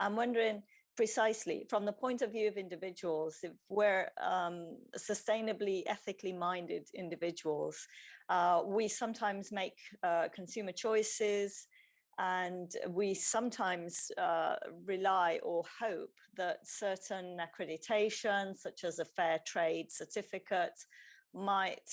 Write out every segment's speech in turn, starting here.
I'm wondering precisely from the point of view of individuals, if we're sustainably, ethically minded individuals, we sometimes make consumer choices, and we sometimes rely or hope that certain accreditations, such as a fair trade certificate, might,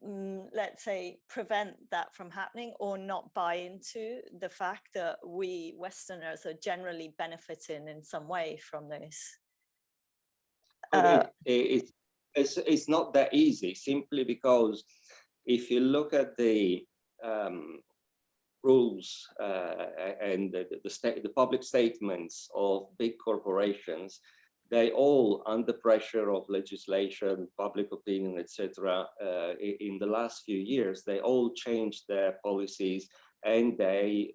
let's say, prevent that from happening, or not buy into the fact that we Westerners are generally benefiting in some way from this. It's not that easy, simply because if you look at the rules and the public statements of big corporations, they all, under pressure of legislation, public opinion, etc., in the last few years, they all changed their policies, and they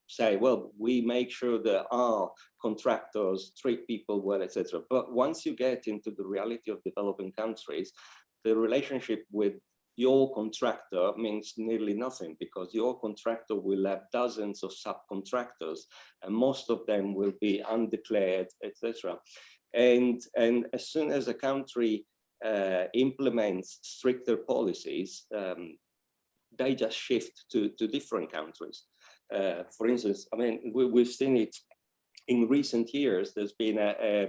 say, well, we make sure that our contractors treat people well, etc. But once you get into the reality of developing countries, the relationship with your contractor means nearly nothing, because your contractor will have dozens of subcontractors, and most of them will be undeclared, etc. And as soon as a country implements stricter policies, they just shift to different countries. For instance, I mean, we've seen it in recent years. There's been a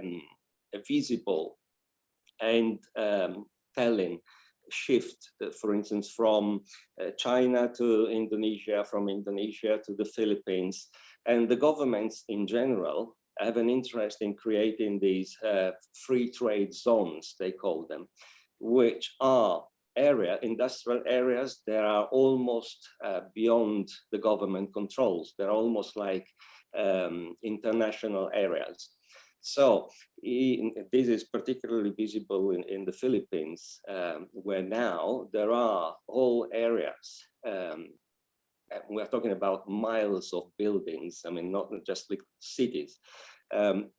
visible and telling shift, for instance, from China to Indonesia, from Indonesia to the Philippines, and the governments in general have an interest in creating these free trade zones, they call them, which are industrial areas that are almost beyond the government controls. They're almost like international areas. So this is particularly visible in the Philippines, where now there are whole areas. We're talking about miles of buildings, I mean, not just like cities,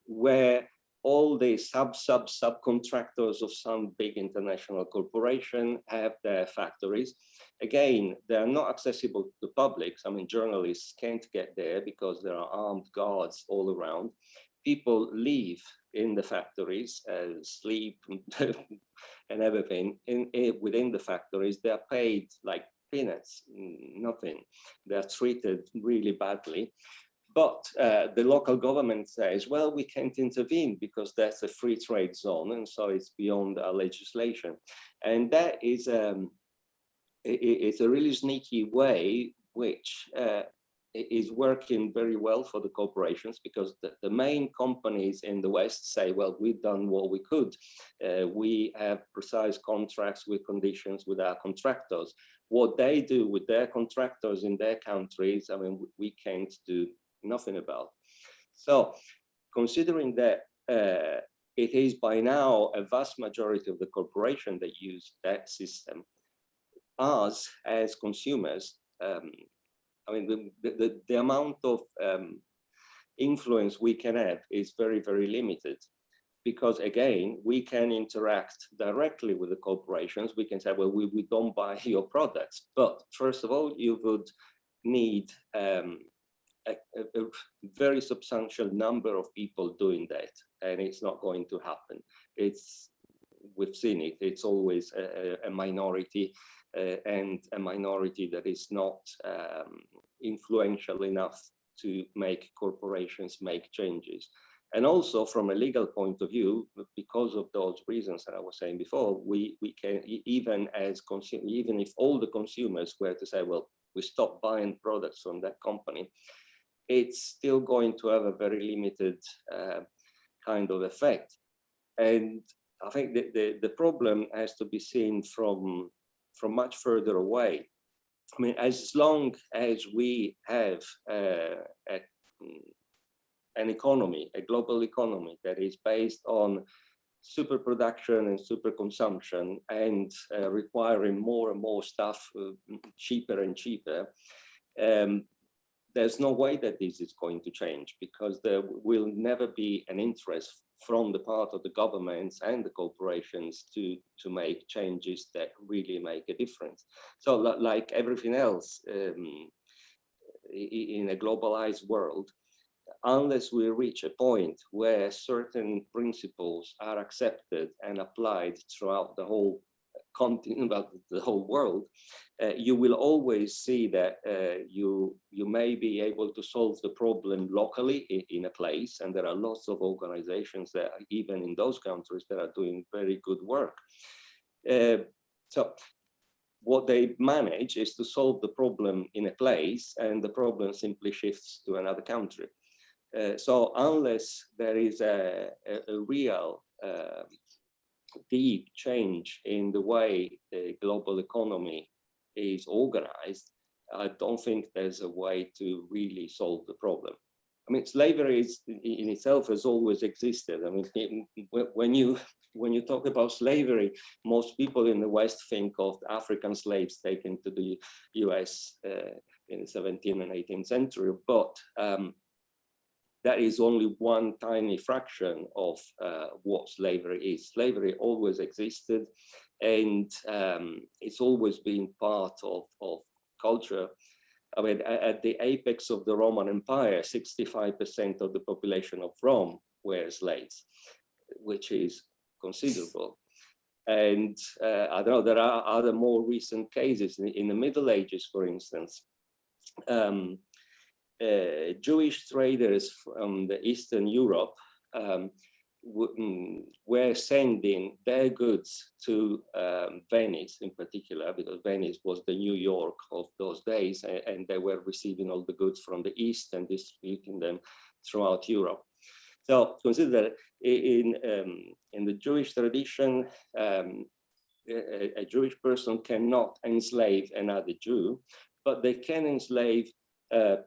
where all the subcontractors of some big international corporation have their factories. Again, they are not accessible to the public. I mean, journalists can't get there because there are armed guards all around. People live in the factories, sleep and everything within the factories. They're paid like peanuts, nothing. They're treated really badly. But the local government says, well, we can't intervene because that's a free trade zone, and so it's beyond our legislation. And that is it's a really sneaky way, which is working very well for the corporations, because the main companies in the West say, well, we've done what we could. We have precise contracts with conditions with our contractors. What they do with their contractors in their countries, I mean, we can't do nothing about. So considering that it is by now a vast majority of the corporation that use that system, us as consumers, I mean, the amount of influence we can have is very, very limited, because again, we can interact directly with the corporations. We can say, well, we don't buy your products. But first of all, you would need a very substantial number of people doing that, and it's not going to happen. We've seen it. It's always a minority, and a minority that is not influential enough to make corporations make changes. And also from a legal point of view, because of those reasons that I was saying before, we can, even if all the consumers were to say, well, we stop buying products from that company, it's still going to have a very limited kind of effect. And I think that the problem has to be seen from much further away. I mean, as long as we have an economy, a global economy that is based on super production and super consumption, and requiring more and more stuff cheaper and cheaper, there's no way that this is going to change, because there will never be an interest from the part of the governments and the corporations to make changes that really make a difference. So like everything else in a globalized world, unless we reach a point where certain principles are accepted and applied throughout the whole continent, about the whole world, you will always see that you may be able to solve the problem locally in a place, and there are lots of organizations that even in those countries that are doing very good work. So what they manage is to solve the problem in a place, and the problem simply shifts to another country. So unless there is a real deep change in the way the global economy is organized, I don't think there's a way to really solve the problem. I mean, slavery in itself has always existed. I mean, when you talk about slavery, most people in the West think of African slaves taken to the US in the 17th and 18th century, but that is only one tiny fraction of what slavery is. Slavery always existed, and it's always been part of culture. I mean, at the apex of the Roman Empire, 65% of the population of Rome were slaves, which is considerable. And I don't know, there are other more recent cases in the Middle Ages, for instance. Jewish traders from the Eastern Europe were sending their goods to Venice in particular, because Venice was the New York of those days, and they were receiving all the goods from the East and distributing them throughout Europe. So consider that in the Jewish tradition, a Jewish person cannot enslave another Jew, but they can enslave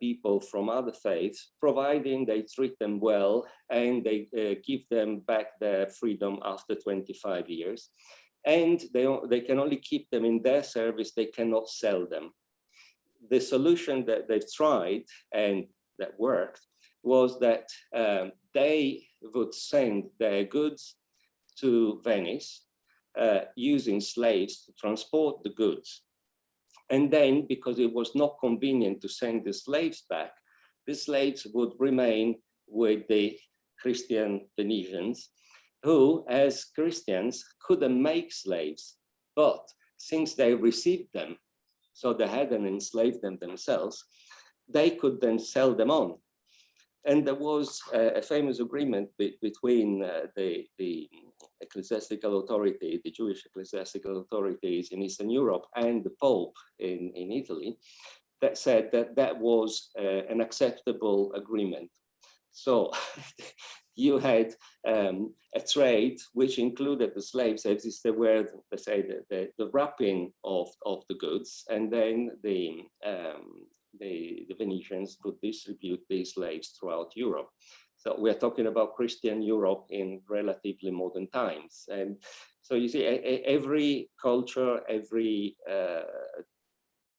people from other faiths, providing they treat them well and they give them back their freedom after 25 years. And they can only keep them in their service, they cannot sell them. The solution that they've tried and that worked was that they would send their goods to Venice using slaves to transport the goods. And then, because it was not convenient to send the slaves back, the slaves would remain with the Christian Venetians, who, as Christians, couldn't make slaves. But since they received them, so they hadn't enslaved them themselves, they could then sell them on. And there was a famous agreement between the ecclesiastical authority, the Jewish ecclesiastical authorities in Eastern Europe and the Pope in Italy, that said that that was an acceptable agreement. So you had a trade which included the slaves as they were, let's say, the wrapping of the goods, and then the Venetians could distribute these slaves throughout Europe. So we're talking about Christian Europe in relatively modern times. And so you see, every culture, every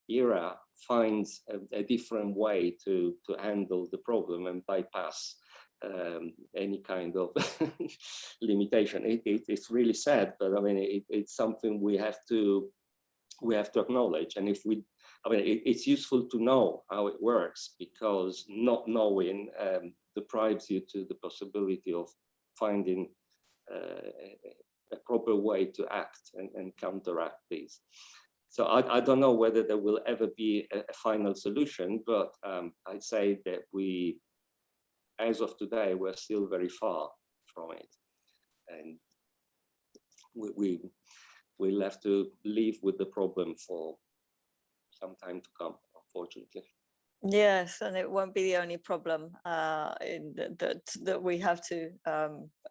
era finds a different way to handle the problem and bypass any kind of limitation. It's really sad, but I mean, it's something we have to acknowledge. And if we, I mean, it's useful to know how it works, because not knowing deprives you to the possibility of finding a proper way to act and counteract these. So I don't know whether there will ever be a final solution, but I'd say that we, as of today, we're still very far from it. And we'll have to live with the problem for some time to come, unfortunately. Yes, and it won't be the only problem that we have to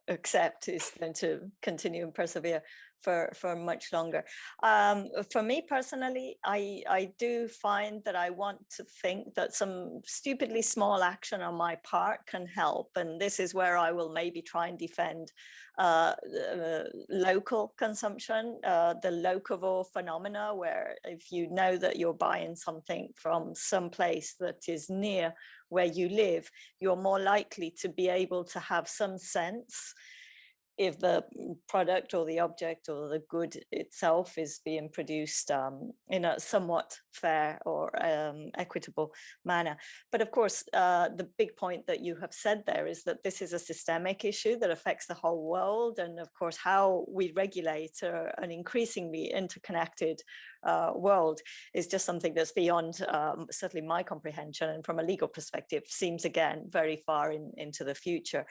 accept. Is going to continue and persevere for much longer. For me personally, I do find that I want to think that some stupidly small action on my part can help, and this is where I will maybe try and defend local consumption, the locavore phenomena, where if you know that you're buying something from some place that is near where you live, you're more likely to be able to have some sense if the product or the object or the good itself is being produced in a somewhat fair or equitable manner. But of course, the big point that you have said there is that this is a systemic issue that affects the whole world. And of course, how we regulate an increasingly interconnected world is just something that's beyond certainly my comprehension, and from a legal perspective seems again very far into the future.